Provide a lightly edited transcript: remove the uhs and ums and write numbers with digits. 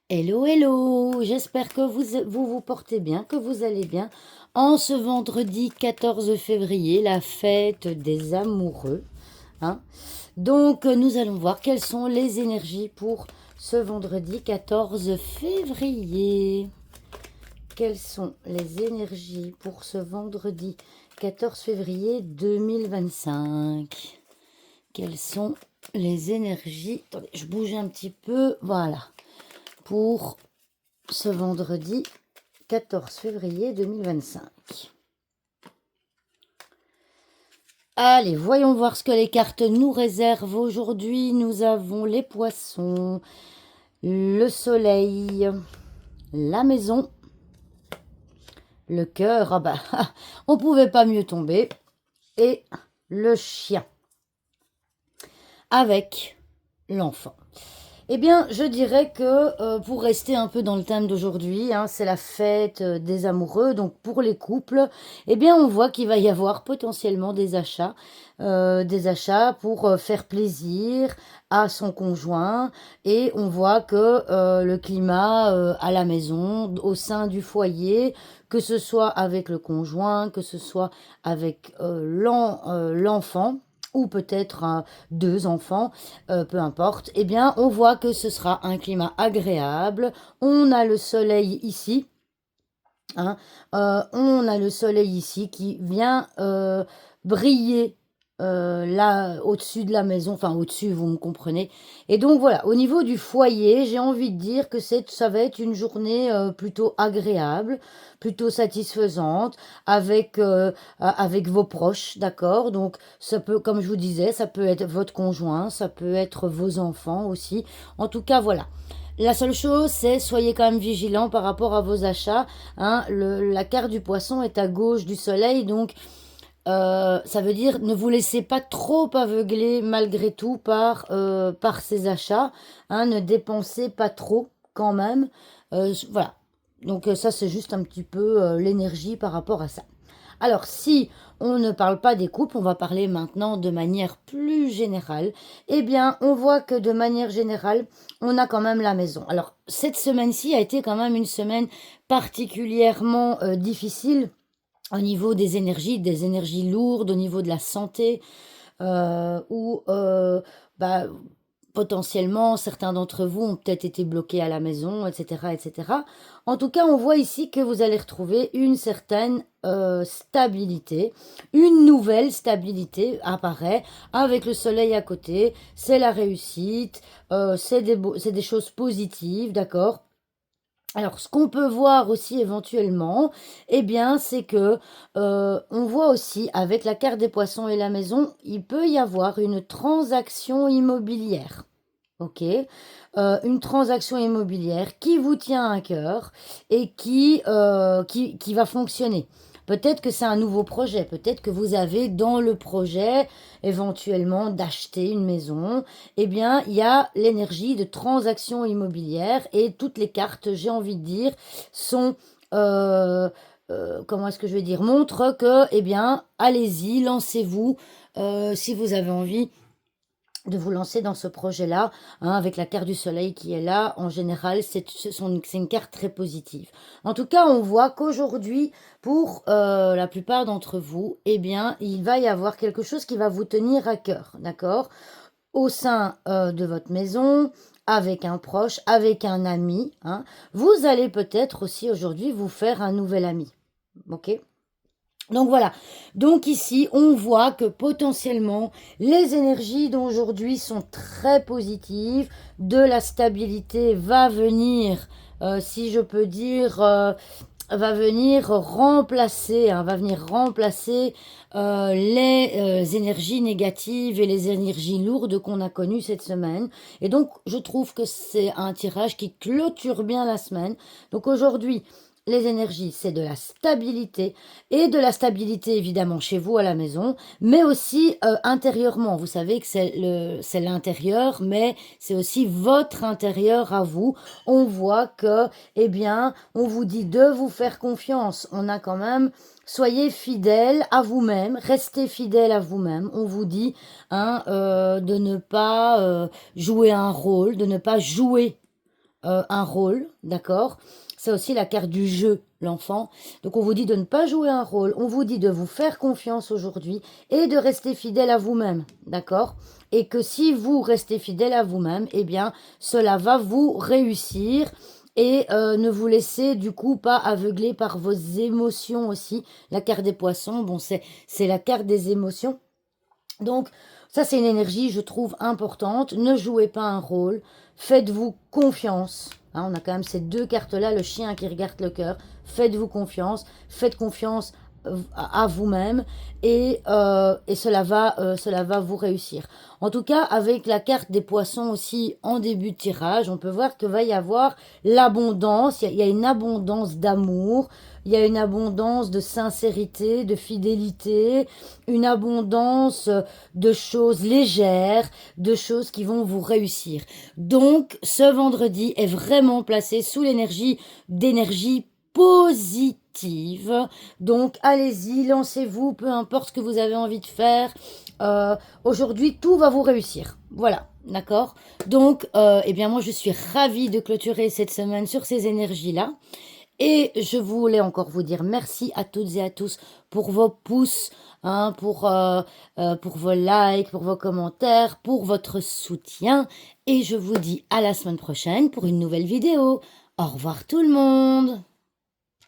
Hello, hello, j'espère que vous portez bien, que vous allez bien. En ce vendredi 14 février, la fête des amoureux, hein. Donc, nous allons voir quelles sont les énergies pour ce vendredi 14 février. Quelles sont les énergies pour ce vendredi 14 février 2025? Quelles sont les énergies? Attendez, je bouge un petit peu, voilà, pour ce vendredi 14 février 2025. Allez, voyons voir ce que les cartes nous réservent aujourd'hui. Nous avons les poissons, le soleil, la maison, le cœur, ah bah, on pouvait pas mieux tomber, et le chien, avec l'enfant. Eh bien, je dirais que pour rester un peu dans le thème d'aujourd'hui, hein, c'est la fête des amoureux, donc pour les couples, eh bien, on voit qu'il va y avoir potentiellement des achats pour faire plaisir à son conjoint, et on voit que le climat à la maison, au sein du foyer, que ce soit avec le conjoint, que ce soit avec l'enfant, ou peut-être deux enfants, peu importe, eh bien, on voit que ce sera un climat agréable. On a le soleil ici, hein, on a le soleil ici qui vient briller là au-dessus de la maison, enfin au-dessus, vous me comprenez. Et donc voilà, au niveau du foyer, j'ai envie de dire que ça va être une journée plutôt agréable, plutôt satisfaisante, avec vos proches, d'accord? Donc ça peut, comme je vous disais, ça peut être votre conjoint, ça peut être vos enfants aussi. En tout cas, voilà. La seule chose, c'est soyez quand même vigilants par rapport à vos achats, hein. La carte du poisson est à gauche du soleil, donc ça veut dire ne vous laissez pas trop aveugler malgré tout par ces achats, hein. Ne dépensez pas trop quand même. Voilà. Donc ça, c'est juste un petit peu l'énergie par rapport à ça. Alors, si on ne parle pas des couples, on va parler maintenant de manière plus générale. Eh bien, on voit que de manière générale, on a quand même la maison. Alors, cette semaine-ci a été quand même une semaine particulièrement difficile au niveau des énergies lourdes, au niveau de la santé, où bah, potentiellement certains d'entre vous ont peut-être été bloqués à la maison, etc., etc. En tout cas, on voit ici que vous allez retrouver une certaine stabilité, une nouvelle stabilité apparaît avec le soleil à côté. C'est la réussite, c'est des choses positives, d'accord? Alors, ce qu'on peut voir aussi éventuellement, eh bien, c'est que on voit aussi avec la carte des poissons et la maison, il peut y avoir une transaction immobilière. Ok, une transaction immobilière qui vous tient à cœur et qui va fonctionner. Peut-être que c'est un nouveau projet, peut-être que vous avez dans le projet éventuellement d'acheter une maison. Eh bien, il y a l'énergie de transaction immobilière et toutes les cartes, j'ai envie de dire, sont, euh, comment est-ce que je vais dire, montrent que, eh bien, allez-y, lancez-vous si vous avez envie de vous lancer dans ce projet-là, hein, avec la carte du soleil qui est là. En général, c'est une carte très positive. En tout cas, on voit qu'aujourd'hui, pour la plupart d'entre vous, eh bien, il va y avoir quelque chose qui va vous tenir à cœur, d'accord? Au sein de votre maison, avec un proche, avec un ami, hein. Vous allez peut-être aussi aujourd'hui vous faire un nouvel ami, ok? Donc voilà, donc ici on voit que potentiellement les énergies d'aujourd'hui sont très positives, de la stabilité va venir, si je peux dire, va venir remplacer, hein, va venir remplacer les énergies négatives et les énergies lourdes qu'on a connues cette semaine. Et donc je trouve que c'est un tirage qui clôture bien la semaine. Donc aujourd'hui, les énergies, c'est de la stabilité, et de la stabilité évidemment chez vous à la maison, mais aussi intérieurement. Vous savez que c'est l'intérieur, mais c'est aussi votre intérieur à vous. On voit que, eh bien, on vous dit de vous faire confiance. On a quand même, soyez fidèle à vous-même, restez fidèle à vous-même. On vous dit, hein, de ne pas jouer un rôle, de ne pas jouer un rôle, d'accord? C'est aussi la carte du jeu, l'enfant. Donc on vous dit de ne pas jouer un rôle, on vous dit de vous faire confiance aujourd'hui et de rester fidèle à vous-même, d'accord? Et que si vous restez fidèle à vous-même, eh bien, cela va vous réussir et ne vous laissez du coup pas aveugler par vos émotions aussi. La carte des poissons, bon, c'est la carte des émotions. Donc, ça, c'est une énergie, je trouve, importante. Ne jouez pas un rôle. Faites-vous confiance. Hein, on a quand même ces deux cartes-là, le chien qui regarde le cœur. Faites-vous confiance. Faites confiance à vous-même et cela va vous réussir. En tout cas, avec la carte des poissons aussi en début de tirage, on peut voir que va y avoir l'abondance. Il y a une abondance d'amour, il y a une abondance de sincérité, de fidélité, une abondance de choses légères, de choses qui vont vous réussir. Donc, ce vendredi est vraiment placé sous d'énergie positive. Donc, allez-y, lancez-vous, peu importe ce que vous avez envie de faire. Aujourd'hui, tout va vous réussir. Voilà, d'accord? Donc, eh bien, moi, je suis ravie de clôturer cette semaine sur ces énergies-là. Et je voulais encore vous dire merci à toutes et à tous pour vos pouces, hein, pour vos likes, pour vos commentaires, pour votre soutien. Et je vous dis à la semaine prochaine pour une nouvelle vidéo. Au revoir tout le monde!